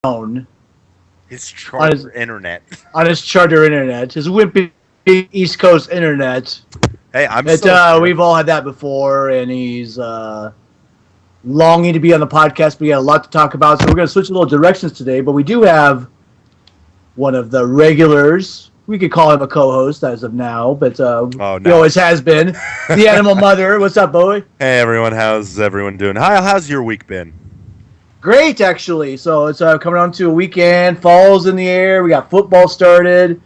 down His on his charter internet. on his charter internet, his wimpy East Coast internet. Hey, I'm But still here. we've all had that before, and he's longing to be on the podcast. We got a lot to talk about, so we're going to switch a little directions today. But we do have one of the regulars. We could call him a co-host as of now, but he always has been. The Animal Mother. What's up, boy? Hey, everyone. How's everyone doing? Hi, how's your week been? Great, actually. So it's coming on to a weekend. Fall's in the air. We got football started.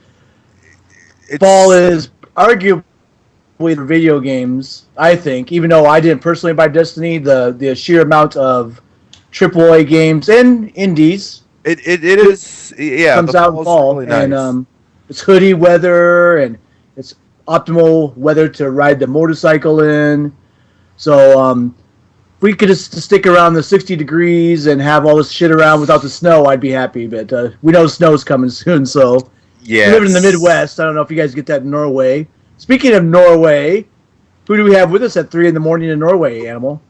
Fall is arguably for video games, I think. Even though I didn't personally buy Destiny, the sheer amount of AAA games and indies It is, yeah. comes out in fall, really nice. and it's hoodie weather, and it's optimal weather to ride the motorcycle in. So if we could just stick around the 60 degrees and have all this shit around without the snow, I'd be happy. But we know snow's coming soon, so Yeah, we live in the Midwest. I don't know if you guys get that in Norway. Speaking of Norway, who do we have with us at 3 in the morning in Norway, Animal?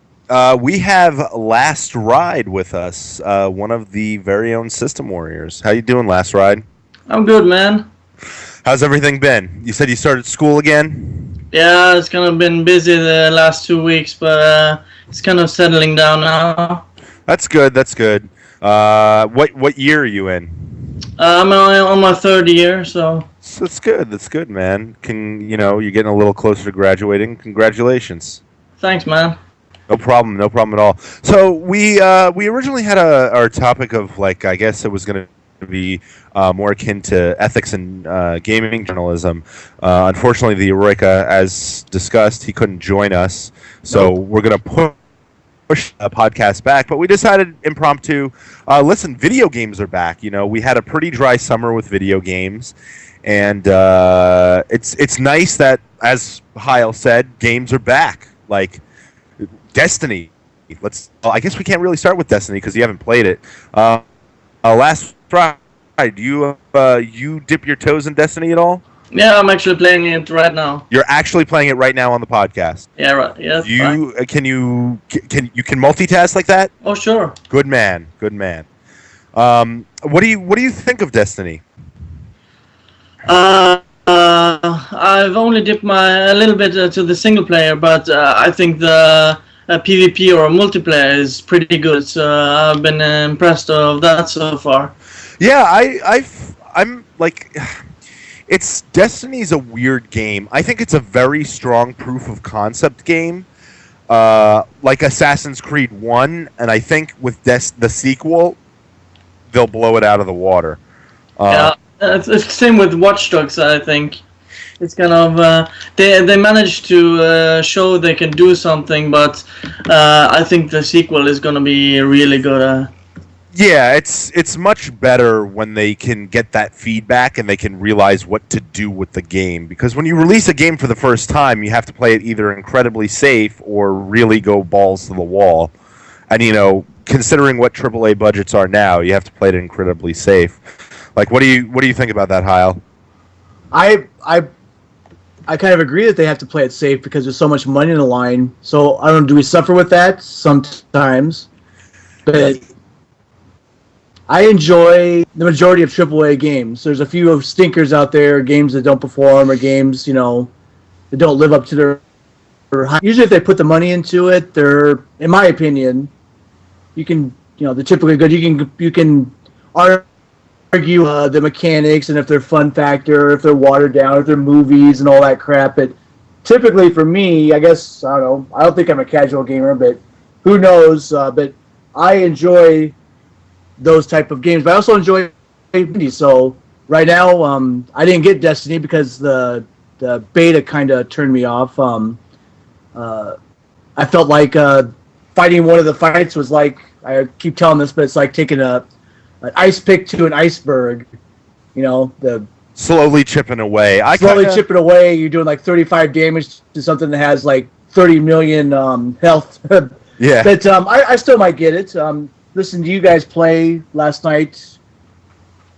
We have Last Ride with us, one of the very own System Warriors. How you doing, Last Ride? I'm good, man. How's everything been? You said you started school again? Yeah, it's kind of been busy the last 2 weeks, but it's kind of settling down now. That's good. That's good. What year are you in? I'm on my third year, so. That's good. That's good, man. You're getting a little closer to graduating. Congratulations. Thanks, man. No problem. No problem at all. So we originally had our topic of, like, I guess it was going to be more akin to ethics and gaming journalism. Unfortunately, the Eroica, as discussed, he couldn't join us, so we're going to push a podcast back. But we decided impromptu. Listen, video games are back. We had a pretty dry summer with video games, and it's nice that, as Heil said, games are back. Like Destiny. I guess we can't really start with Destiny because you haven't played it. Last Friday, do you dip your toes in Destiny at all? Yeah, I'm actually playing it right now. You're actually playing it right now on the podcast. Yeah, right. Yeah. Can you multitask like that? Oh, sure. Good man. Good man. What do you think of Destiny? I've only dipped a little bit to the single player, but I think the PvP or multiplayer is pretty good. So I've been impressed of that so far. Yeah, I'm like, Destiny's a weird game. I think it's a very strong proof of concept game, like Assassin's Creed 1, and I think with the sequel, they'll blow it out of the water. Yeah, it's the same with Watch Dogs, I think. It's kind of they managed to show they can do something, but I think the sequel is going to be really good. Yeah, it's much better when they can get that feedback and they can realize what to do with the game. Because when you release a game for the first time, you have to play it either incredibly safe or really go balls to the wall. And considering what AAA budgets are now, you have to play it incredibly safe. Like, what do you think about that, Heil? I kind of agree that they have to play it safe because there's so much money in the line. So I don't know, do we suffer with that sometimes? But I enjoy the majority of AAA games. There's a few stinkers out there, games that don't perform, or games that don't live up to their. Usually, if they put the money into it, they're, in my opinion, they're typically good. You can argue the mechanics and if they're fun factor, if they're watered down, if they're movies and all that crap. But typically, for me, I guess I don't know. I don't think I'm a casual gamer, but who knows? But I enjoy those type of games, but I also enjoy indies. So right now, I didn't get Destiny because the beta kind of turned me off. I felt like fighting one of the fights was like, I keep telling this, but it's like taking an ice pick to an iceberg. The Slowly chipping away. Chipping away. You're doing like 35 damage to something that has like 30 million health. Yeah. But I still might get it. Listened to you guys play last night,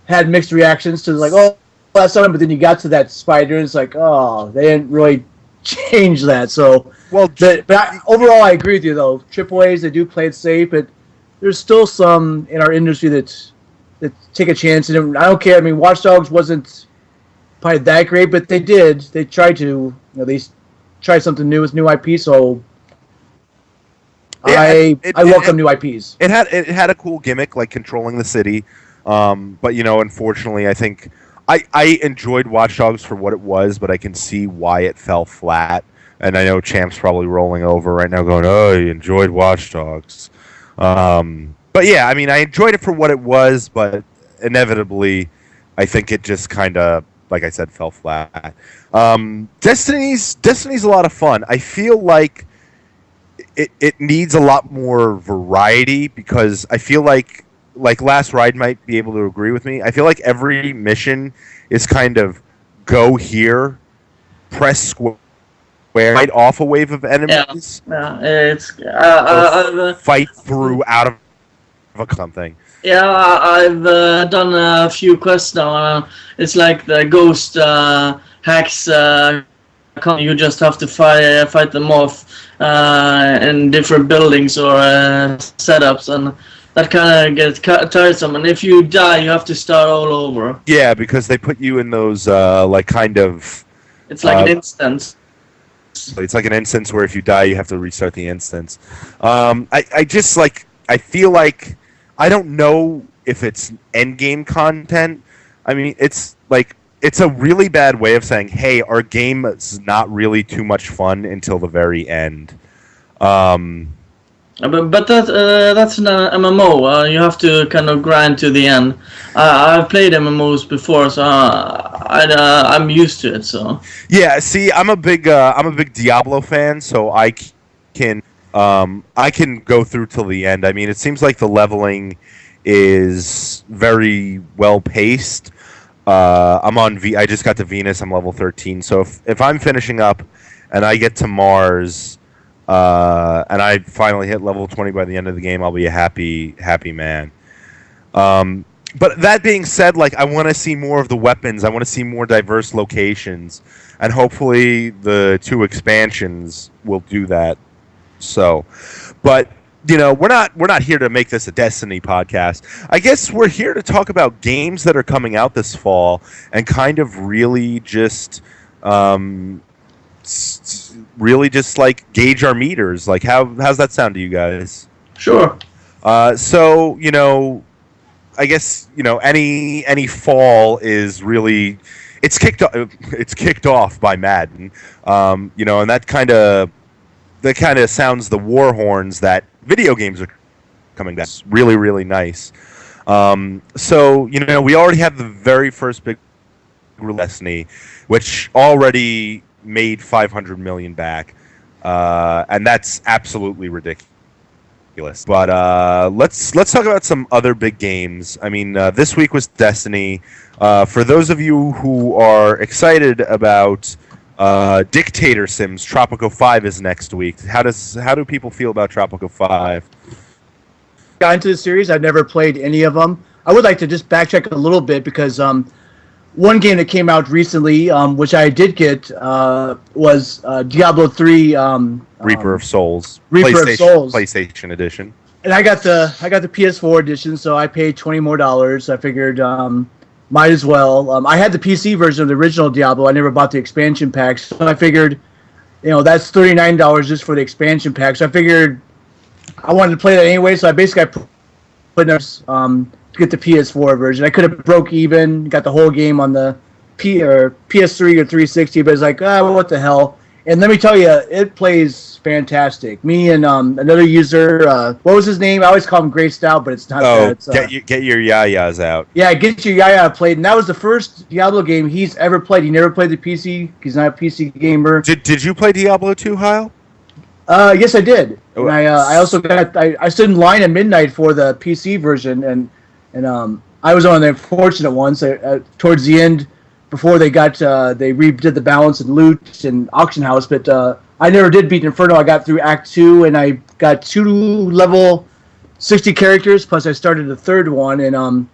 had mixed reactions to last time, but then you got to that spider and it's like, oh, they didn't really change that. So, overall, I agree with you though. AAAs, they do play it safe, but there's still some in our industry that take a chance. And I don't care. I mean, Watch Dogs wasn't probably that great, but they did. They tried to. They tried something new with new IP. So Yeah, I welcome new IPs. It had a cool gimmick, like controlling the city. But unfortunately, I think I enjoyed Watch Dogs for what it was, but I can see why it fell flat. And I know Champ's probably rolling over right now, going, "Oh, you enjoyed Watch Dogs." But yeah, I mean, I enjoyed it for what it was, but inevitably, I think it just kind of, like I said, fell flat. Destiny's a lot of fun. I feel like it needs a lot more variety, because I feel like Last Ride might be able to agree with me. I feel like every mission is kind of go here, press square, fight off a wave of enemies, it's fight through out of something. Yeah, I've done a few quests now. It's like the ghost hacks. You just have to fight them off in different buildings or setups, and that kind of gets tiresome. And if you die, you have to start all over. Yeah, because they put you in those It's like an instance. It's like an instance where if you die, you have to restart the instance. I feel like, I don't know if it's end game content. I mean, it's a really bad way of saying, hey, our game is not really too much fun until the very end. But that's an MMO. You have to kind of grind to the end. I've played MMOs before, so I'm used to it. So yeah, see, I'm a big Diablo fan, so I can go through till the end. I mean, it seems like the leveling is very well paced. I just got to Venus. I'm level 13. So if I'm finishing up and I get to Mars, and I finally hit level 20 by the end of the game, I'll be a happy man. But that being said, I want to see more of the weapons. I want to see more diverse locations, and hopefully the 2 expansions will do that. So, but we're not here to make this a Destiny podcast. I guess we're here to talk about games that are coming out this fall and kind of really just gauge our meters. How's that sound to you guys? Sure. So I guess any fall is really, it's kicked off by Madden. And that kind of sounds the war horns that video games are coming back. It's really, really nice. So we already have the very first big Destiny, which already made $500 million back, and that's absolutely ridiculous. But let's talk about some other big games. I mean, this week was Destiny. For those of you who are excited about Dictator Sims, Tropico 5 is next week. How do people feel about Tropico 5? Got into the series. I've never played any of them. I would like to just backtrack a little bit, because one game that came out recently, which I did get, was Diablo 3. Reaper of Souls. PlayStation edition. And I got the PS4 edition, so I paid $20 more. I figured might as well. I had the PC version of the original Diablo. I never bought the expansion pack, so I figured, that's $39 just for the expansion pack. So I figured I wanted to play that anyway. So I basically put to get the PS4 version. I could have broke even, got the whole game on the PS3 or 360, but it's like, what the hell? And let me tell you, it plays fantastic. Me and another user, what was his name? I always call him Gray Stout, but it's not that. It's, get your yayas out. Yeah, get your yaya played. And that was the first Diablo game he's ever played. He never played the PC. He's not a PC gamer. Did you play Diablo 2, Hyle? Yes, I did. And I also I stood in line at midnight for the PC version, and I was one of the fortunate ones. Towards the end, before they redid the balance and loot and auction house, but I never did beat Inferno. I got through Act 2, and I got 2 level 60 characters, plus I started the third one, and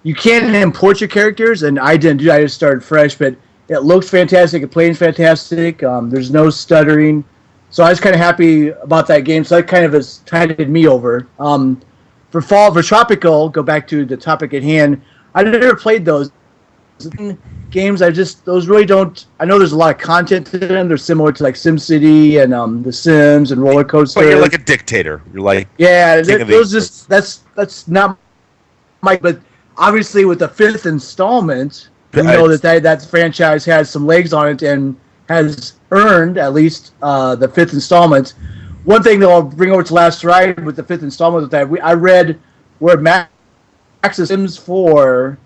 you can't import your characters, and I didn't do that. I just started fresh, but it looks fantastic. It plays fantastic. There's no stuttering. So I was kind of happy about that game. So that kind of has tided me over. for Tropical, go back to the topic at hand. I never played those games. Those really don't. I know there's a lot of content to them. They're similar to like SimCity and The Sims and Roller Coaster. But you're like a dictator. You're like that's not my. But obviously, with the fifth installment, we know that franchise has some legs on it and has earned at least the fifth installment. One thing that I'll bring over to Last Ride with the fifth installment is that I read where Max's Sims 4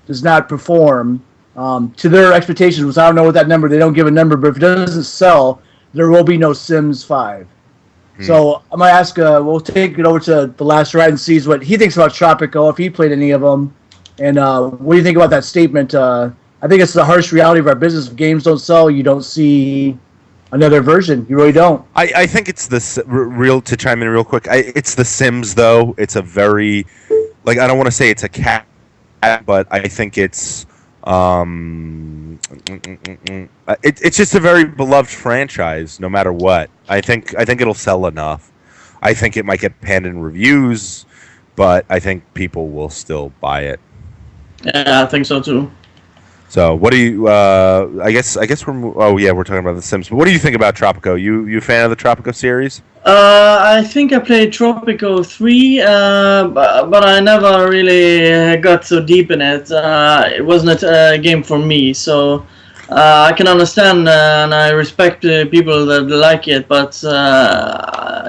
does not perform to their expectations, which I don't know what that number. They don't give a number, but if it doesn't sell, there will be no Sims 5. So I'm gonna ask. We'll take it over to the Last Ride and see what he thinks about Tropico, if he played any of them, and what do you think about that statement? I think it's the harsh reality of our business. If games don't sell, you don't see another version. You really don't. I think it's to chime in real quick. It's The Sims, though. It's a very, like, I don't want to say it's a cat, but I think it's it's just a very beloved franchise, no matter what. I think it'll sell enough. I think it might get panned in reviews, but I think people will still buy it. Yeah, I think so too. So, what do you? I guess we're. Oh yeah, we're talking about The Sims. But what do you think about Tropico? You a fan of the Tropico series? I think I played Tropico 3, but I never really got so deep in it. It wasn't a game for me, so I can understand and I respect people that like it, but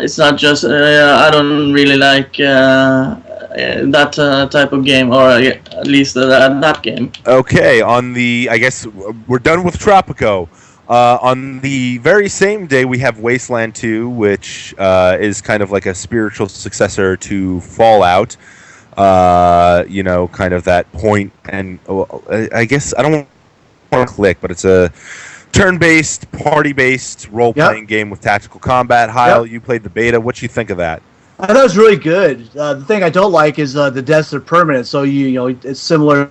it's not just. I don't really like that type of game, or at least that game. Okay, I guess we're done with Tropico. On the very same day, we have Wasteland 2, which is kind of like a spiritual successor to Fallout. Kind of that point, and I guess I don't want to click, but it's a turn-based, party-based role-playing game with tactical combat. Heil, you played the beta. What you think of that? I thought it was really good. The thing I don't like is the deaths are permanent, so it's similar.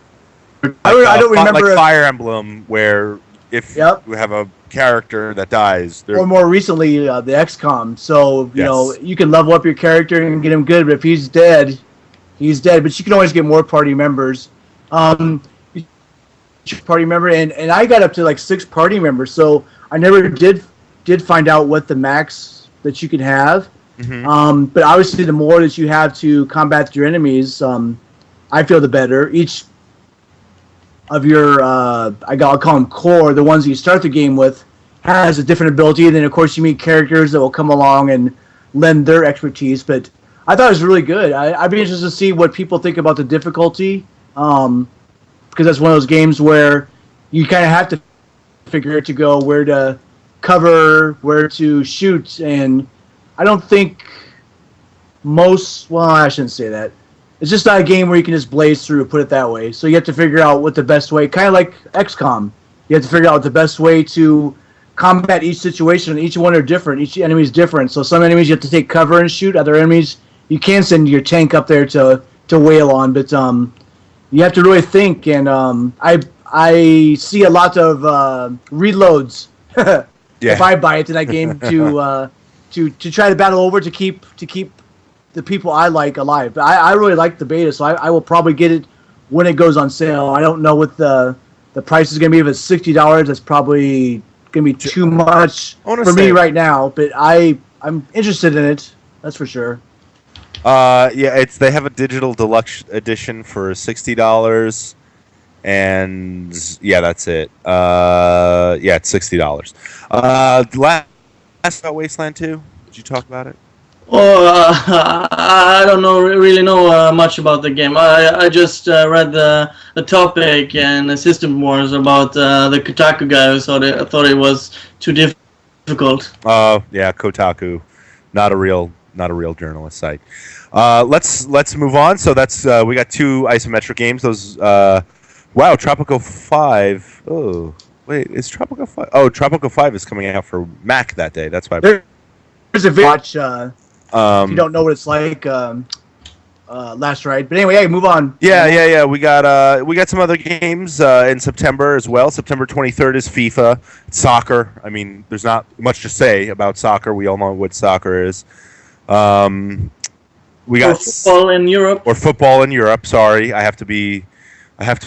I don't remember like Fire Emblem, where if you have a character that dies, or more recently the XCOM. So you can level up your character and get him good, but if he's dead, he's dead. But you can always get more party members. Party member, and I got up to like 6 party members, so I never did find out what the max that you could have. But obviously, the more that you have to combat your enemies, I feel the better. Each of your, I'll call them core, the ones that you start the game with, has a different ability. And then, of course, you meet characters that will come along and lend their expertise. But I thought it was really good. I'd be interested to see what people think about the difficulty, because that's one of those games where you kind of have to figure it to go where to cover, where to shoot, and I don't think I shouldn't say that. It's just not a game where you can just blaze through, put it that way. So you have to figure out what the best way, kind of like XCOM. You have to figure out the best way to combat each situation. Each one are different. Each enemy is different. So some enemies you have to take cover and shoot. Other enemies you can send your tank up there to wail on. But you have to really think. And I see a lot of reloads if I buy it in that game to try to battle over to keep the people I like alive. But I really like the beta, so I will probably get it when it goes on sale. I don't know what the price is going to be. If it's $60, that's probably going to be too much for me right now. But I'm interested in it. That's for sure. They have a digital deluxe edition for $60, and that's it. It's $60. Last about Wasteland 2. Did you talk about it? I don't really know much about the game. I just read the topic and the system wars about the Kotaku guy who thought it was too difficult. Kotaku, not a real journalist site. Let's move on. So that's we got 2 isometric games. Those Tropico 5. Oh wait, is Tropico 5? Oh, Tropico 5 is coming out for Mac that day. That's why. There's a watch. If you don't know what it's like, Last Ride. But anyway, move on. Yeah. We got some other games in September as well. September 23rd is FIFA. It's soccer. I mean, there's not much to say about soccer. We all know what soccer is. We Or got football in Europe. or football in Europe. Sorry, I have to be. What's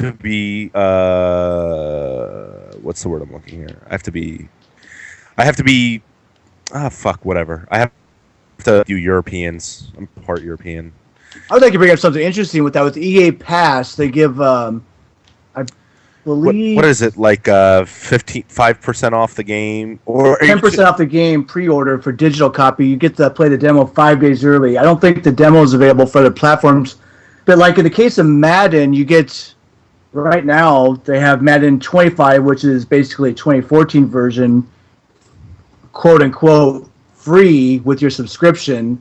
the word I'm looking here? I have to be. Fuck, whatever. I have to do Europeans. I'm part European. I would like to bring up something interesting with that. With EA Pass, they give, I believe, What is it like? 5% off the game, or 10% off the game pre-order for digital copy. You get to play the demo 5 days early. I don't think the demo is available for other platforms, but like in the case of Madden, you get right now they have Madden 25, which is basically a 2014 version, quote unquote, free with your subscription.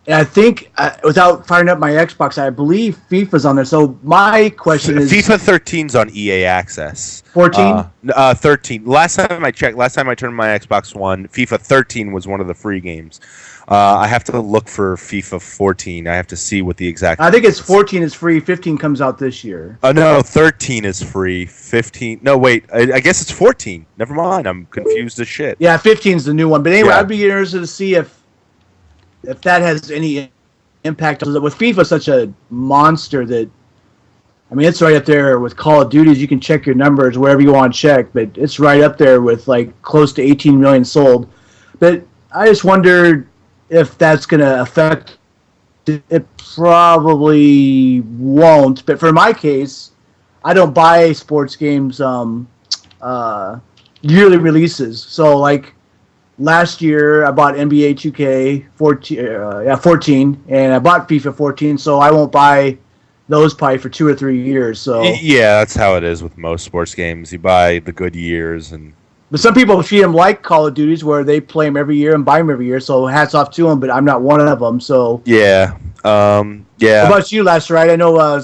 And I think, without firing up my Xbox, I believe FIFA's on there. So my question is... FIFA 13's on EA Access. 14? 13. Last time I checked, last time I turned my Xbox One, FIFA 13 was one of the free games. I have to look for FIFA 14. I have to see what the exact... I think it's 14 is free. 15 comes out this year. No, 13 is free. 15... No, wait. I guess it's 14. Never mind. I'm confused as shit. Yeah, 15 is the new one. But anyway, Yeah. I'd be interested to see if that has any impact. With FIFA such a monster that, I mean, it's right up there with Call of Duty. You can check your numbers wherever you want to check, but it's right up there with like close to 18 million sold. But I just wondered if that's going to affect it. It probably won't. But for my case, I don't buy sports games yearly releases. So like, last year, I bought NBA 2K 14, and I bought FIFA 14, so I won't buy those probably for 2 or 3 years. So Yeah, that's how it is with most sports games. You buy the good years, but some people treat them like Call of Duties, where they play them every year and buy them every year. So hats off to them, but I'm not one of them. So yeah. What about you, Lester? Right? I know.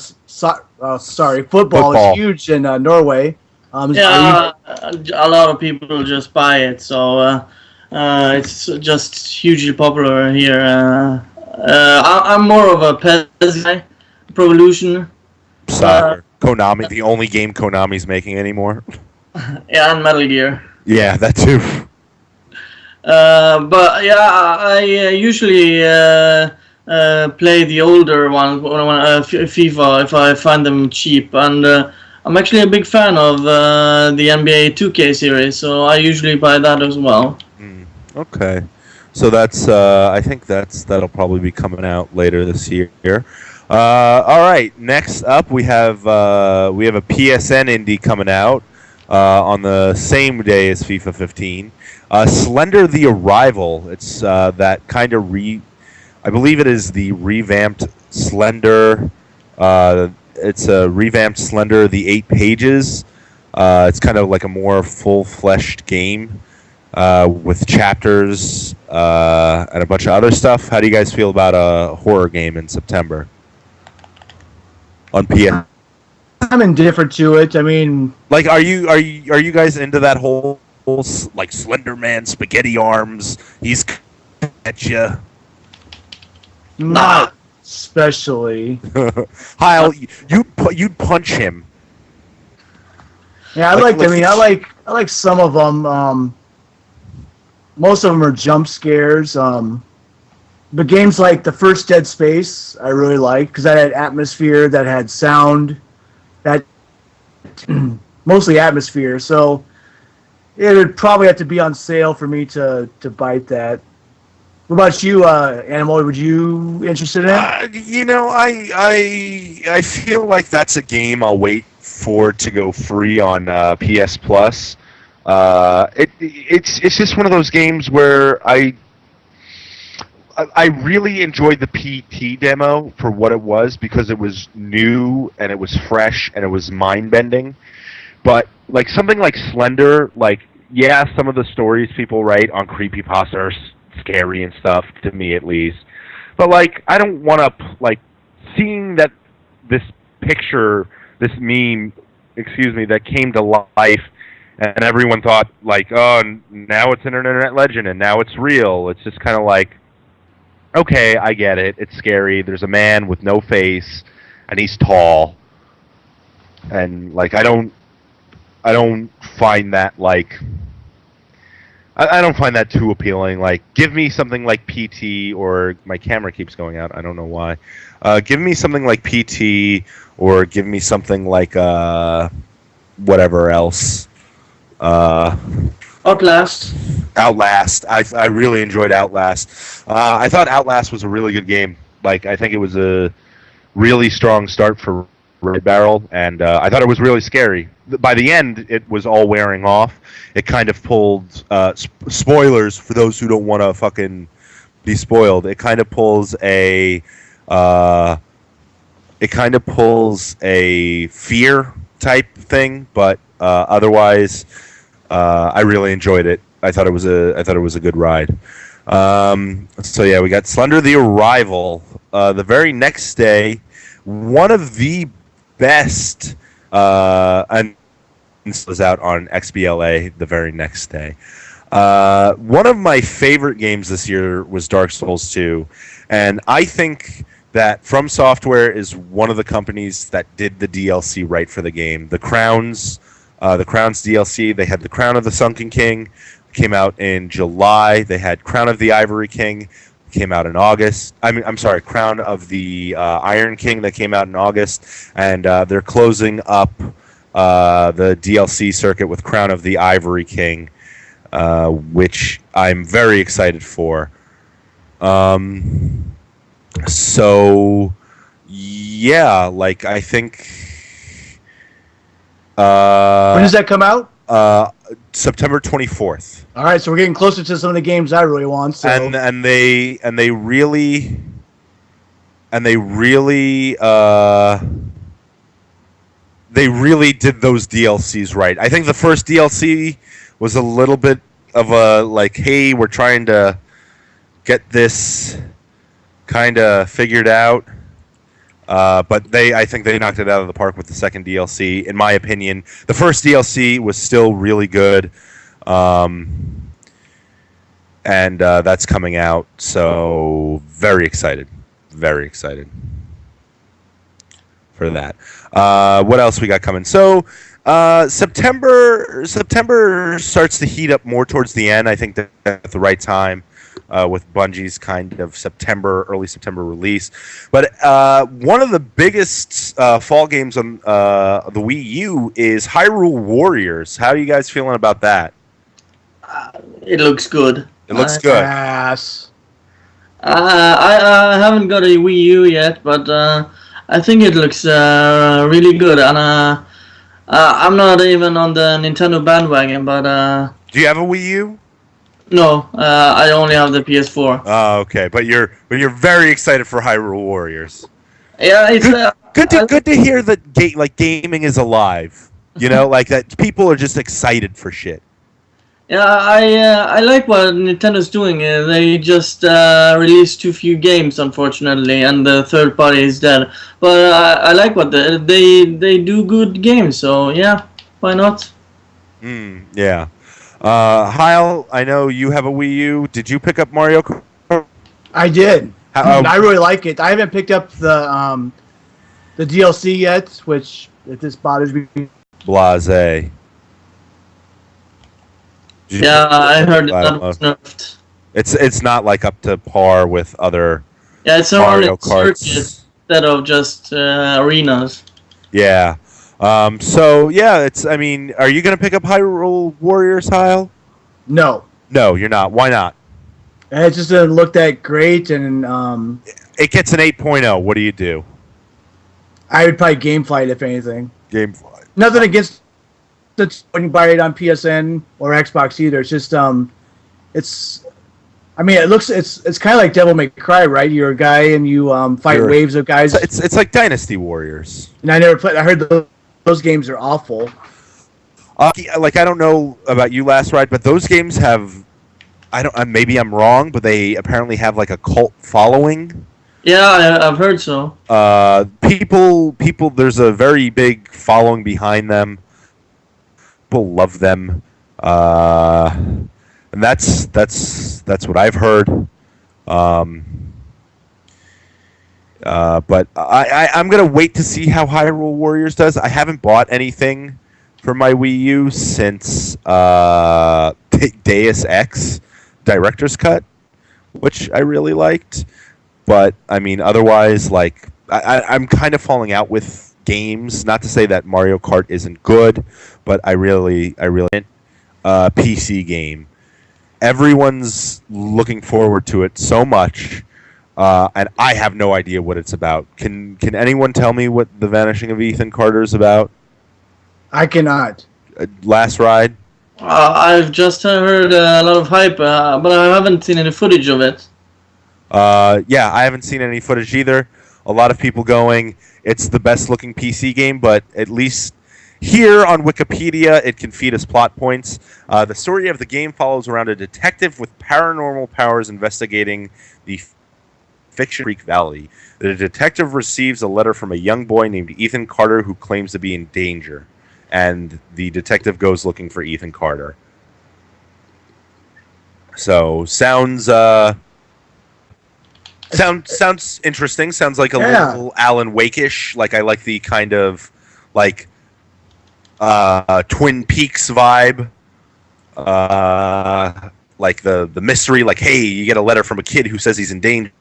Football is huge in Norway. A lot of people just buy it, so. It's just hugely popular here. I'm more of a PES guy, Pro Evolution. Soccer. Konami, the only game Konami's making anymore. Yeah, and Metal Gear. Yeah, that too. But yeah, I usually play the older ones, FIFA, if I find them cheap. And I'm actually a big fan of the NBA 2K series, so I usually buy that as well. Okay, so that's I think that'll probably be coming out later this year. All right, next up we have a PSN indie coming out on the same day as FIFA 15. Slender: The Arrival. It's that kind of I believe it is the revamped Slender. It's a revamped Slender: The 8 Pages. It's kind of like a more full-fleshed game. With chapters and a bunch of other stuff. How do you guys feel about a horror game in September on PS? I'm indifferent to it. I mean, like, are you guys into that whole like Slender Man, spaghetti arms? He's at you. Not especially. Kyle, you'd punch him. Yeah, I like some of them. Most of them are jump scares. But games like the first Dead Space, I really like because that had atmosphere, that had sound, that mostly atmosphere. So it would probably have to be on sale for me to bite that. What about you, Animal? Would you interested in it? I feel like that's a game I'll wait for to go free on PS Plus. It's just one of those games where I really enjoyed the PT demo for what it was because it was new and it was fresh and it was mind-bending. But like something like Slender, like yeah, some of the stories people write on creepypasta are scary and stuff, to me at least. But like I don't want to like seeing that this picture, this meme, that came to life. And everyone thought, like, oh, now it's an internet legend, and now it's real. It's just kind of like, okay, I get it. It's scary. There's a man with no face, and he's tall. And, like, I don't find that, like, I don't find that too appealing. Like, give me something like PT, or my camera keeps going out. I don't know why. Give me something like PT, or give me something like whatever else. Outlast. Outlast. I really enjoyed Outlast. I thought Outlast was a really good game. Like, I think it was a really strong start for Red Barrel, and I thought it was really scary. By the end, it was all wearing off. It kind of pulled spoilers for those who don't want to fucking be spoiled. It kind of pulls a fear type thing, but otherwise, I really enjoyed it. I thought it was a good ride. So yeah, we got Slender the Arrival. The very next day, one of the best and was out on XBLA the very next day. One of my favorite games this year was Dark Souls 2, and I think that From Software is one of the companies that did the DLC right for the game. The Crowns DLC, they had the Crown of the Sunken King, came out in July. They had Crown of the Ivory King, came out in August. I'm sorry, Crown of the Iron King that came out in August, and they're closing up the DLC circuit with Crown of the Ivory King, which I'm very excited for. So, yeah, like, I think... when does that come out? September 24th. All right, so we're getting closer to some of the games I really want. So. And they really did those DLCs right. I think the first DLC was a little bit of a like, hey, we're trying to get this kind of figured out. But I think they knocked it out of the park with the second DLC. In my opinion, the first DLC was still really good, and that's coming out. So very excited for that. What else we got coming? So September starts to heat up more towards the end. I think that at the right time. With Bungie's kind of early September release. But one of the biggest fall games on the Wii U is Hyrule Warriors. How are you guys feeling about that? It looks good. It looks good. Yes. I haven't got a Wii U yet, but I think it looks really good. And I'm not even on the Nintendo bandwagon, but... Do you have a Wii U? No, I only have the PS4. Oh, okay. But you're very excited for Hyrule Warriors. Yeah, it's good to hear that gaming is alive. You know, like that people are just excited for shit. Yeah, I like what Nintendo's doing. They just released too few games, unfortunately, and the third party is dead. But I like what they do good games. So yeah, why not? Yeah. Heil, I know you have a Wii U. Did you pick up Mario Kart? I did. I really like it. I haven't picked up the DLC yet, which if this bothers me. Blase. Yeah, I heard that was nerfed. It's not like up to par with other it's Mario on Karts instead of just arenas. Yeah. So yeah, I mean, are you gonna pick up Hyrule Warriors, Heil? No. No, you're not. Why not? It just didn't look that great, and it gets an 8.0. What do you do? I would probably GameFly it if anything. GameFly. Nothing against when you buy it on PSN or Xbox either. It's just it's. I mean, it's kind of like Devil May Cry, right? You're a guy and you fight waves of guys. It's like Dynasty Warriors. And I never played. I heard those games are awful. Like, I don't know about you, Last Ride, but those games have. Maybe I'm wrong, but they apparently have like a cult following. Yeah, I've heard so. People. There's a very big following behind them. People love them, and that's what I've heard. But I'm gonna wait to see how Hyrule Warriors does. I haven't bought anything for my Wii U since Deus Ex Director's Cut, which I really liked. But I mean, otherwise, like I'm kind of falling out with games. Not to say that Mario Kart isn't good, but I really PC game. Everyone's looking forward to it so much, and I have no idea what it's about. Can anyone tell me what The Vanishing of Ethan Carter is about? I cannot. Last Ride. I've just heard a lot of hype, but I haven't seen any footage of it. Yeah, I haven't seen any footage either. A lot of people going, it's the best looking PC game, but at least here on Wikipedia, it can feed us plot points. The story of the game follows around a detective with paranormal powers investigating the fiction Creek Valley. The detective receives a letter from a young boy named Ethan Carter who claims to be in danger. And the detective goes looking for Ethan Carter. So, sounds interesting. Sounds like a little Alan Wake-ish. Like, I like the kind of, like, Twin Peaks vibe. Like the mystery, like, hey, you get a letter from a kid who says he's in danger.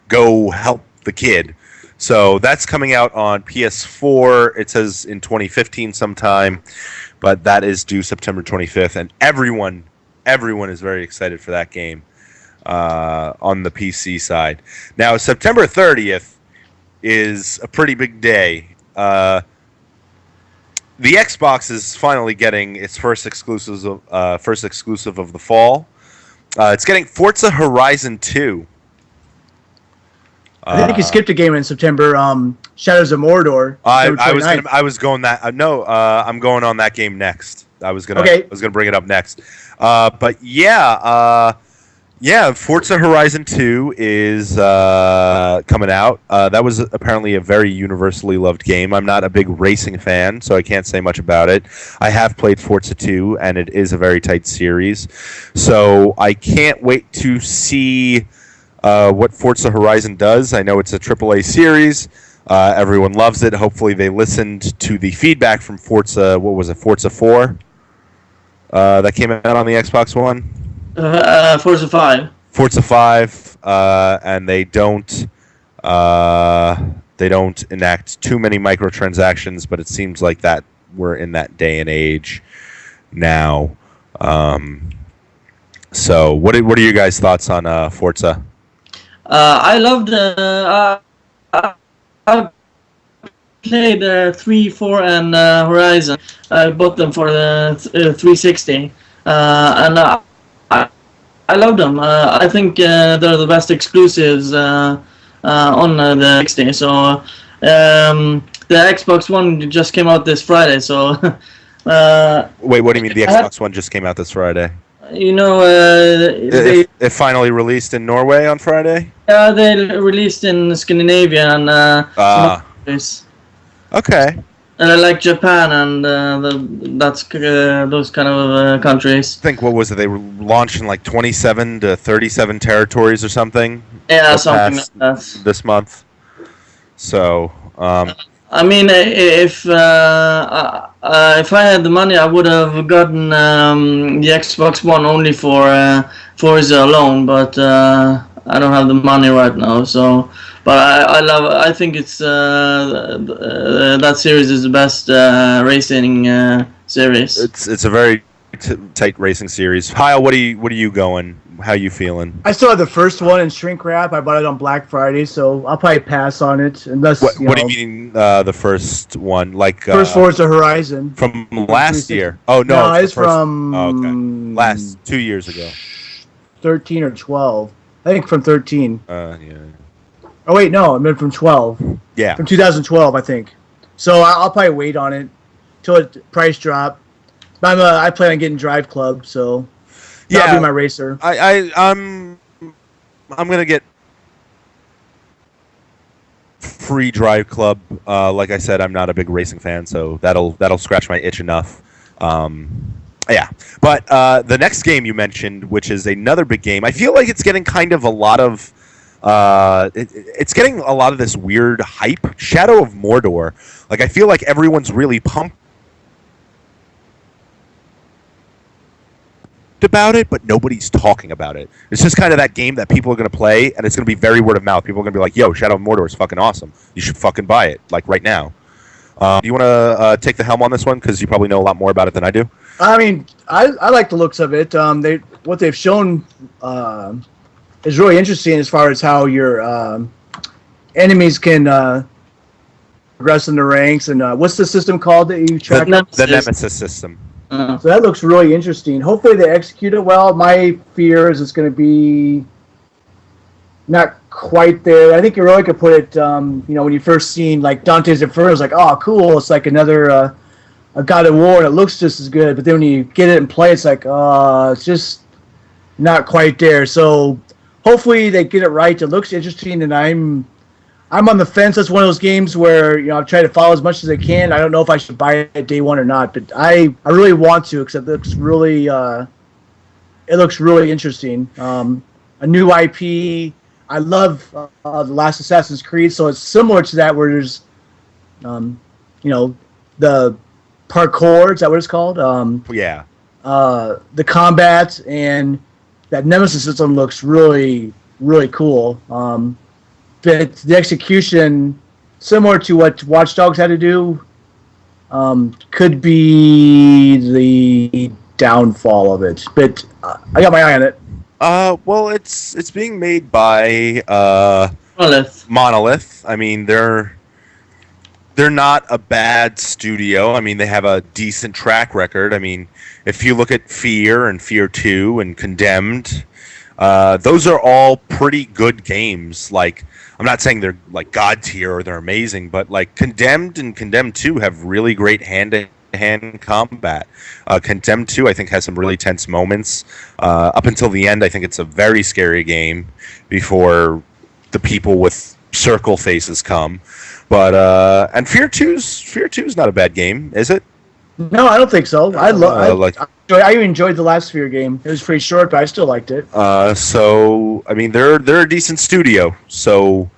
Go help the kid. So that's coming out on PS4. It says in 2015 sometime, but that is due September 25th, and everyone is very excited for that game on the PC side. Now, September 30th is a pretty big day. The Xbox is finally getting its first exclusive of the fall. It's getting Forza Horizon 2. I think you skipped a game in September. Shadows of Mordor. I was going that. No, I'm going on that game next. I was gonna bring it up next. But yeah, Forza Horizon 2 is coming out. That was apparently a very universally loved game. I'm not a big racing fan, so I can't say much about it. I have played Forza 2, and it is a very tight series. So I can't wait to see what Forza Horizon does. I know it's a AAA series. Everyone loves it. Hopefully they listened to the feedback from Forza, what was it, Forza 4? That came out on the Xbox One? Forza 5. Forza 5, and they don't enact too many microtransactions, but it seems like that we're in that day and age now. So what are your guys' thoughts on Forza? I loved. I played 3, 4, and Horizon. I bought them for the 360, and I love them. I think they're the best exclusives on the 60. So the Xbox One just came out this Friday. So wait, what do you mean the Xbox One just came out this Friday? You know, it finally released in Norway on Friday? Yeah, they released in Scandinavia and some countries. Okay. Like Japan and that's those kind of countries. I think, what was it? They were launched in like 27 to 37 territories or something? Yeah, something like that. This month. So, I mean, if I had the money, I would have gotten the Xbox One only for Forza alone, but I don't have the money right now. So, but I think it's that series is the best racing series. It's a very tight racing series. Kyle, what are you going? How you feeling? I still have the first one in shrink wrap. I bought it on Black Friday, so I'll probably pass on it. Unless, what do you mean the first one? Like first Forza Horizon from last year? Oh no, it's from last 2 years ago. 13 or 12. I think from 13. Yeah. Oh wait, no, I meant from 12. Yeah. From 2012, I think. So I'll probably wait on it till it price drop. But I plan on getting Drive Club, so. Yeah, that'll be my racer. I'm gonna get free Drive Club. Like I said, I'm not a big racing fan, so that'll scratch my itch enough. Yeah, but the next game you mentioned, which is another big game, I feel like it's getting kind of a lot of it's getting a lot of this weird hype. Shadow of Mordor. Like, I feel like everyone's really pumped about it, but nobody's talking about it. It's just kind of that game that people are going to play, and it's going to be very word of mouth. People are going to be like, yo, Shadow of Mordor is fucking awesome. You should fucking buy it, like right now. Do you want to take the helm on this one? Because you probably know a lot more about it than I do. I mean, I like the looks of it. What they've shown is really interesting as far as how your enemies can progress in the ranks. And what's the system called that you track? The Nemesis system. So that looks really interesting. Hopefully they execute it well. My fear is it's going to be not quite there. I think Eroica put it, when you first seen like Dante's Inferno, it's like, oh, cool. It's like another a God of War, and it looks just as good. But then when you get it and play, it's like, it's just not quite there. So hopefully they get it right. It looks interesting, and I'm on the fence. That's one of those games where I've tried to follow as much as I can. I don't know if I should buy it day one or not, but I really want to because it looks really interesting. A new IP. I love the last Assassin's Creed, so it's similar to that where there's, the parkour. Is that what it's called? Yeah. The combat and that Nemesis system looks really, really cool. But the execution, similar to what Watch Dogs had to do, could be the downfall of it. But I got my eye on it. Well, it's being made by Monolith. I mean, they're not a bad studio. I mean, they have a decent track record. I mean, if you look at Fear and Fear 2 and Condemned, those are all pretty good games. Like, I'm not saying they're like God tier or they're amazing, but like Condemned and Condemned 2 have really great hand-to-hand combat. Condemned 2, I think, has some really tense moments. Up until the end, I think it's a very scary game before the people with circle faces come. But and Fear 2's not a bad game, is it? No, I don't think so. I enjoyed the last Fear game. It was pretty short, but I still liked it. So I mean, they're a decent studio. So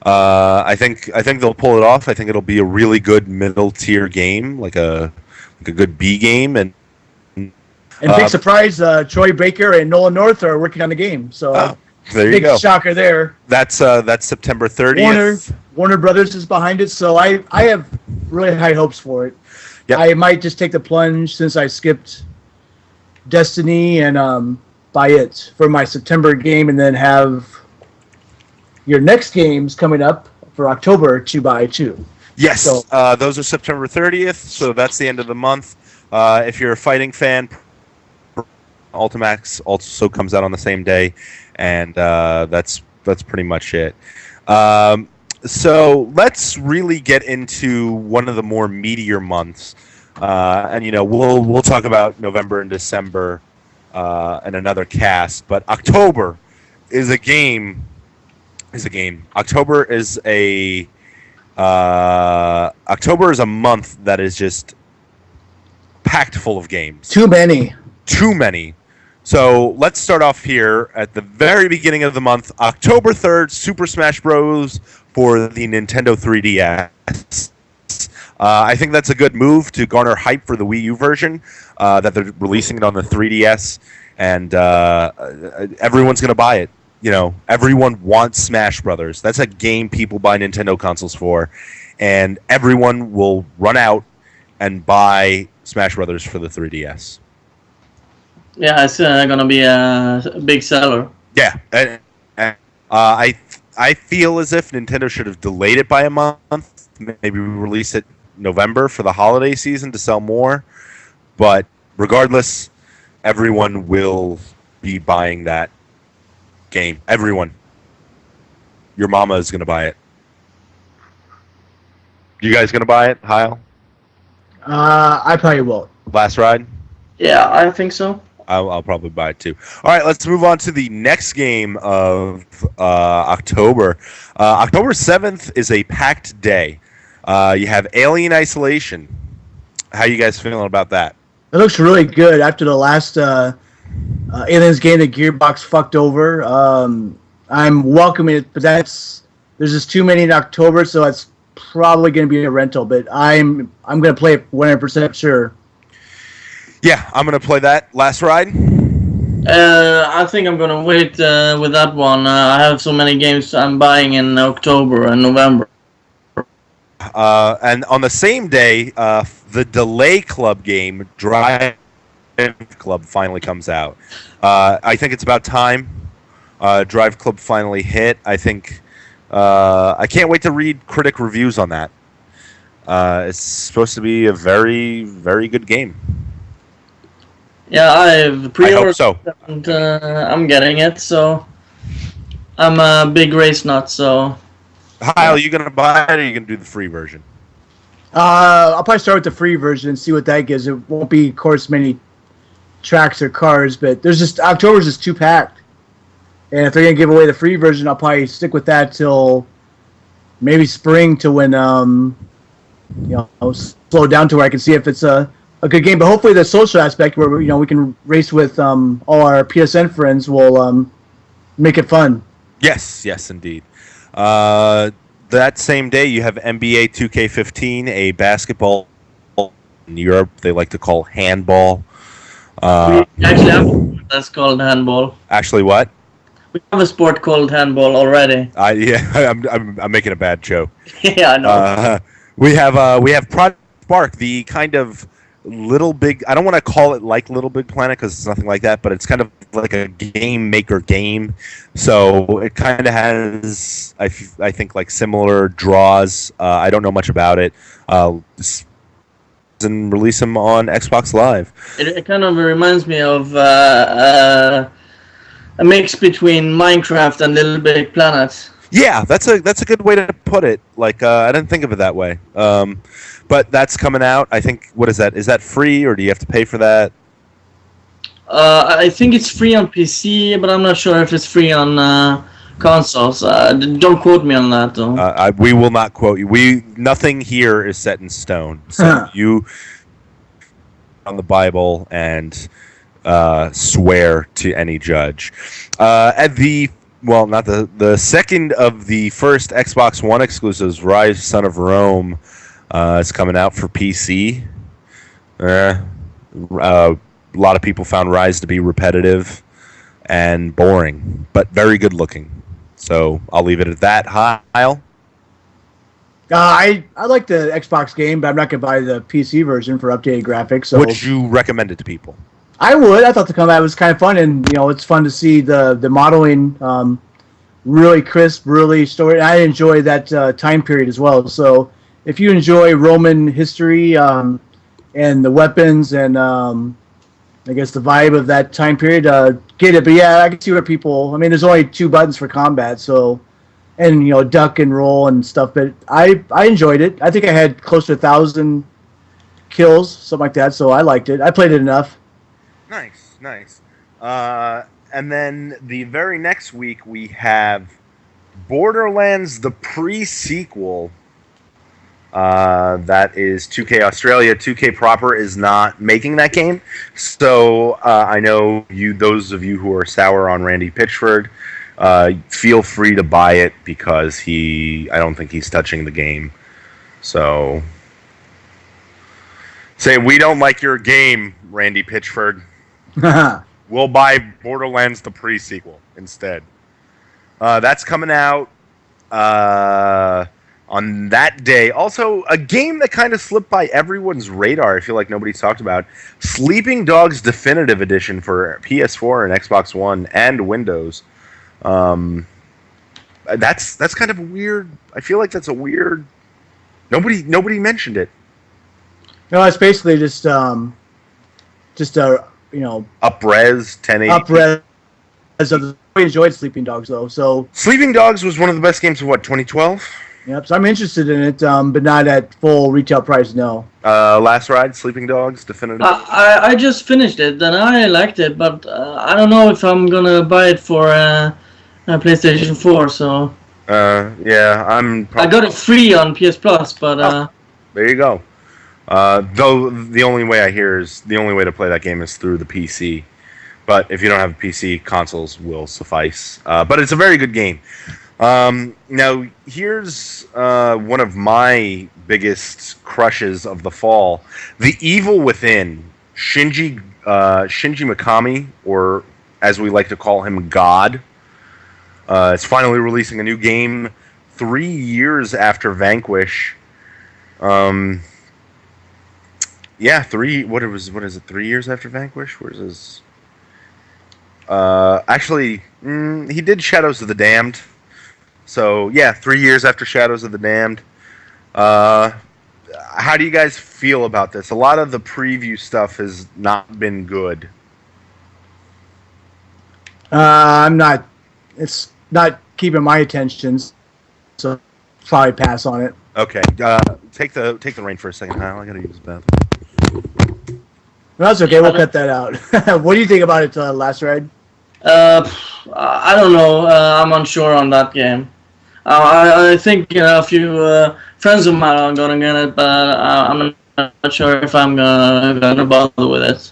I think they'll pull it off. I think it'll be a really good middle tier game, like a good B game. And big surprise, Troy Baker and Nolan North are working on the game. So there you big go. Shocker there. That's September 30th. Warner Brothers is behind it, so I have really high hopes for it. Yep. I might just take the plunge since I skipped Destiny and buy it for my September game, and then have your next games coming up for October to buy too. Yes, so, those are September 30th, so that's the end of the month. If you're a fighting fan, Ultimax also comes out on the same day, and that's pretty much it. So let's really get into one of the more meatier months, and we'll talk about November and December in another cast. But October is a game. October is a month that is just packed full of games. Too many. So let's start off here at the very beginning of the month, October 3rd, Super Smash Bros. For the Nintendo 3DS. I think that's a good move to garner hype for the Wii U version, that they're releasing it on the 3DS, and everyone's going to buy it. Everyone wants Smash Brothers. That's a game people buy Nintendo consoles for, and everyone will run out and buy Smash Brothers for the 3DS. Yeah, it's gonna be a big seller. Yeah, I feel as if Nintendo should have delayed it by a month, maybe release it November for the holiday season to sell more. But regardless, everyone will be buying that game. Everyone. Your mama is going to buy it. You guys going to buy it, Kyle? I probably won't. Last ride? Yeah, I think so. I'll probably buy it too. All right, let's move on to the next game of October. October 7th is a packed day. You have Alien Isolation. How you guys feeling about that? It looks really good after the last Aliens game that Gearbox fucked over. I'm welcoming it, but there's just too many in October, so it's probably going to be a rental. But I'm going to play it 100% sure. Yeah, I'm going to play that. Last ride? I think I'm gonna wait with that one. I have so many games I'm buying in October and November. And on the same day, the Delay Club game, Drive Club, finally comes out. I think it's about time. Drive Club finally hit. I think I can't wait to read critic reviews on that. It's supposed to be a very, very good game. Yeah, I've pre-ordered I hope so. and I'm getting it. So I'm a big race nut. So Kyle, are you going to buy it or are you going to do the free version? I'll probably start with the free version and see what that gives. It won't be, of course, many tracks or cars, but there's just October's just too packed. And if they're gonna give away the free version, I'll probably stick with that till maybe spring to when slow down to where I can see if it's a good game. But hopefully the social aspect where we can race with all our PSN friends will make it fun. Yes, indeed. That same day, you have NBA 2K15, a basketball in Europe they like to call handball. we actually have a sport that's called handball. Actually, what? We have a sport called handball already. I'm making a bad joke. Yeah, I know. We have Project Spark, the kind of Little Big. I don't want to call it like Little Big Planet because it's nothing like that, but it's kind of like a game maker game. So it kind of has, I think, like similar draws. I don't know much about it. And release them on Xbox Live. It kind of reminds me of a mix between Minecraft and Little Big Planet. Yeah, that's a good way to put it. Like I didn't think of it that way. But that's coming out. I think. What is that? Is that free or do you have to pay for that? I think it's free on PC, but I'm not sure if it's free on consoles. Don't quote me on that, though. We will not quote you. Nothing here is set in stone. So you on the Bible and swear to any judge. At not the second of the first Xbox One exclusives, Rise Son of Rome, is coming out for PC. A lot of people found Rise to be repetitive and boring, but very good looking. So I'll leave it at that. Kyle? I like the Xbox game, but I'm not going to buy the PC version for updated graphics. So would you recommend it to people? I would. I thought the combat was kind of fun, and it's fun to see the modeling really crisp, really story. I enjoy that time period as well. So if you enjoy Roman history and the weapons and I guess the vibe of that time period, get it. But yeah, I can see where people. I mean, there's only 2 buttons for combat, so and duck and roll and stuff. But I enjoyed it. I think I had close to 1,000 kills, something like that. So I liked it. I played it enough. Nice. And then the very next week we have Borderlands, the pre-sequel. That is 2K Australia. 2K proper is not making that game. So I know those of you who are sour on Randy Pitchford, feel free to buy it because I don't think he's touching the game. So say, we don't like your game, Randy Pitchford. We'll buy Borderlands the pre-sequel instead. That's coming out on that day. Also, a game that kind of slipped by everyone's radar, I feel like nobody's talked about. Sleeping Dogs Definitive Edition for PS4 and Xbox One and Windows. That's kind of weird. I feel like that's a weird... Nobody mentioned it. No, it's basically just up-res 1080. Up-res. I enjoyed Sleeping Dogs though. So Sleeping Dogs was one of the best games of 2012. Yep. So I'm interested in it, but not at full retail price. No. Last Ride, Sleeping Dogs, definitive. I just finished it and I liked it, but I don't know if I'm gonna buy it for PlayStation 4. So. Yeah, I got it free on PS Plus, but. There you go. Though the only way to play that game is through the PC. But if you don't have a PC, consoles will suffice. But it's a very good game. Now, here's one of my biggest crushes of the fall. The Evil Within. Shinji Mikami, or as we like to call him, God. It's finally releasing a new game 3 years after Vanquish. Yeah, what is it? 3 years after Vanquish? Where's his? Actually, he did Shadows of the Damned. So yeah, 3 years after Shadows of the Damned. How do you guys feel about this? A lot of the preview stuff has not been good. I'm not. It's not keeping my attention, so probably pass on it. Okay, take the reign for a second, Kyle. I gotta use the bathroom. No, that's okay. We'll cut that out. What do you think about it, Last Ride? I don't know. I'm unsure on that game. I think a few friends of mine are gonna get it, but I'm not sure if I'm gonna bother with it.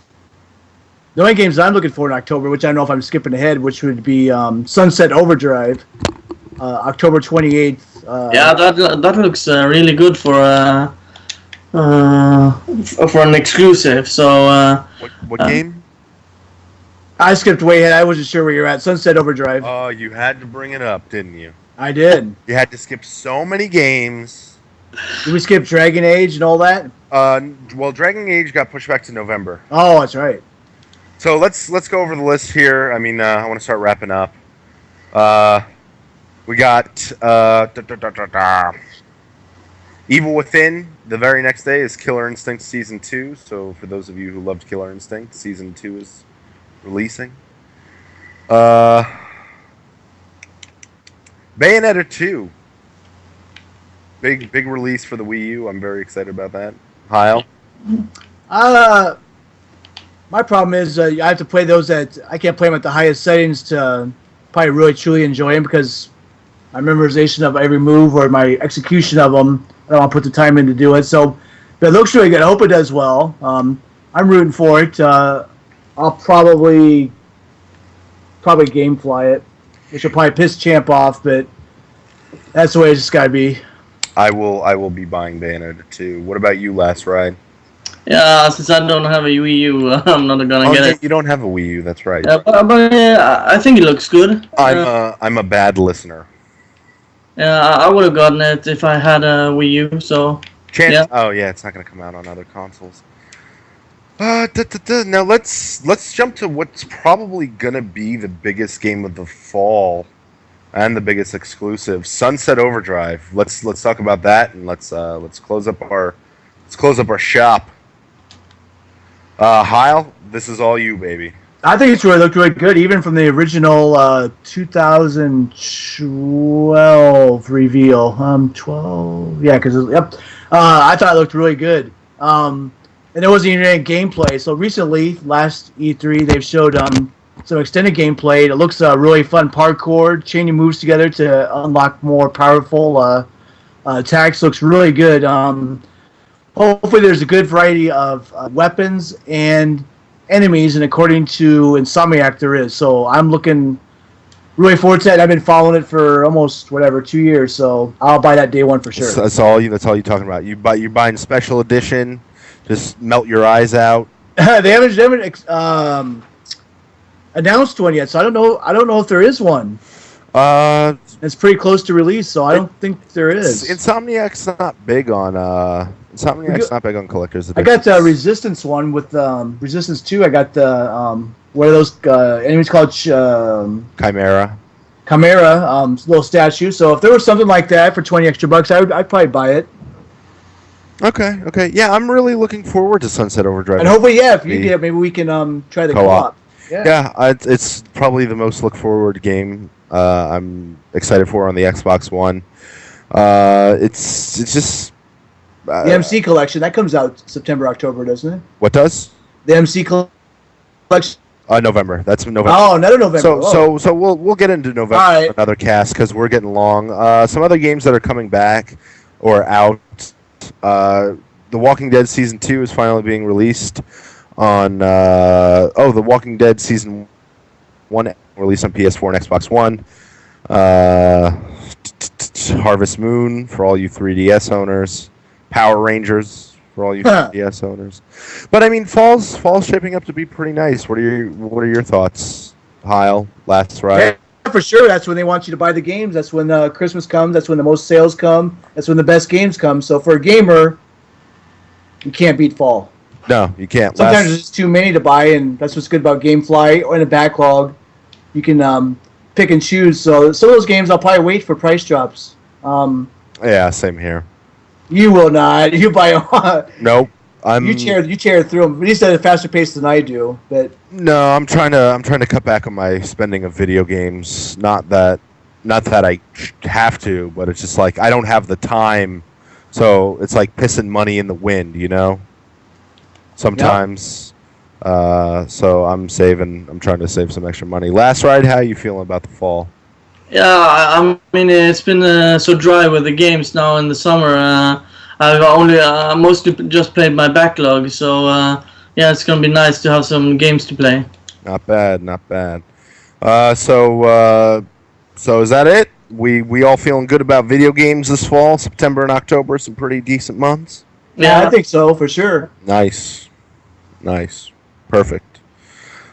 The only games I'm looking for in October, which I don't know if I'm skipping ahead, which would be Sunset Overdrive, October 28th. Yeah, that looks really good for an exclusive. So What game? I skipped way ahead. I wasn't sure where you're at. Sunset Overdrive. Oh, you had to bring it up, didn't you? I did. You had to skip so many games. Did we skip Dragon Age and all that? Well, Dragon Age got pushed back to November. Oh, that's right. So let's go over the list here. I mean, I want to start wrapping up. We got Evil Within. The very next day is Killer Instinct Season 2. So for those of you who loved Killer Instinct, Season 2 is releasing. Bayonetta 2. Big release for the Wii U. I'm very excited about that. Kyle? My problem is I have to play those that I can't play them at the highest settings to probably really truly enjoy them because my memorization of every move or my execution of them, I don't want to put the time in to do it. So, but it looks really good. I hope it does well. I'm rooting for it. I'll probably gamefly it, which will probably piss Champ off, but that's the way it's just got to be. I will be buying Bayonetta 2. What about you, Last Ride? yeah, since I don't have a Wii U, I'm not gonna get it. You don't have a Wii U. That's right. But I think it looks good. I'm a bad listener. Yeah, I would have gotten it if I had a Wii U. So yeah. Oh yeah, it's not going to come out on other consoles. Now let's jump to what's probably going to be the biggest game of the fall and the biggest exclusive, Sunset Overdrive. Let's talk about that and let's close up our shop. Heil, this is all you, baby. I think it's really looked really good, even from the original 2012 reveal. 12, yeah, because yep. I thought it looked really good. And there wasn't even any gameplay. So recently, last E3, they've showed some extended gameplay. It looks really fun parkour, chaining moves together to unlock more powerful attacks. Looks really good. Hopefully, there's a good variety of weapons and enemies, and according to Insomniac, there is. So I'm looking really forward to that. I've been following it for almost 2 years, so I'll buy that day one for sure. That's all you're talking about. You're buying special edition, just melt your eyes out. They haven't announced one yet, so I don't know if there is one. It's pretty close to release, so I don't think there is. Insomniac's not big on collectors editions. I got the Resistance one with Resistance 2. I got the what are those enemies called? Chimera, little statue. So if there was something like that for $20 extra, I'd probably buy it. Okay. Yeah, I'm really looking forward to Sunset Overdrive. And hopefully, yeah, if you get, maybe we can try the co-op. Yeah, it's probably the most look forward game I'm excited for on the Xbox One. It's just the MC collection that comes out September, October, doesn't it? What does? The MC collection. November. That's November. Oh, another November. So we'll get into November. All right. Another cast because we're getting long. Some other games that are coming back or out. The Walking Dead Season 2 is finally being released on. The Walking Dead Season 1 released on PS4 and Xbox One. Harvest Moon for all you 3DS owners. Power Rangers for all you 3DS owners. But I mean, fall's shaping up to be pretty nice. What are your thoughts, Heil, last ride? Yeah, for sure. That's when they want you to buy the games. That's when Christmas comes. That's when the most sales come. That's when the best games come. So for a gamer, you can't beat fall. No, you can't. Sometimes there's just too many to buy, and that's what's good about GameFly or in a backlog. You can pick and choose. So some of those games I'll probably wait for price drops. Yeah, same here. You will not. You buy. Nope. You tear through them. At least at a faster pace than I do. But no, I'm trying to cut back on my spending of video games. Not that I have to, but it's just like I don't have the time. So it's like pissing money in the wind, you know. Sometimes. Yep. So I'm trying to save some extra money. Last ride, how are you feeling about the fall? Yeah, I mean it's been so dry with the games now in the summer. I've only mostly just played my backlog, so yeah, it's gonna be nice to have some games to play. Not bad, not bad. So is that it? We all feeling good about video games this fall? September and October, some pretty decent months. yeah, I think so for sure. Nice, perfect.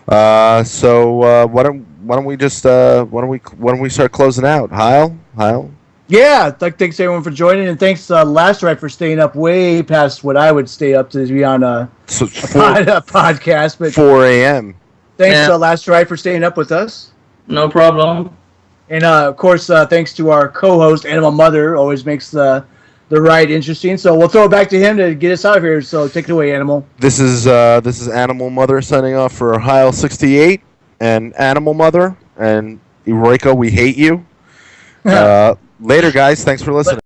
So why don't we start closing out? Heil. Yeah, thanks everyone for joining, and thanks Last Ride for staying up way past what I would stay up to be on a podcast. But 4 a.m. Thanks Last Ride for staying up with us. No problem. And of course, thanks to our co-host Animal Mother, always makes the ride interesting. So we'll throw it back to him to get us out of here. So take it away, Animal. This is Animal Mother signing off for Heil 68 and Animal Mother and Eroica. We hate you. Later, guys. Thanks for listening.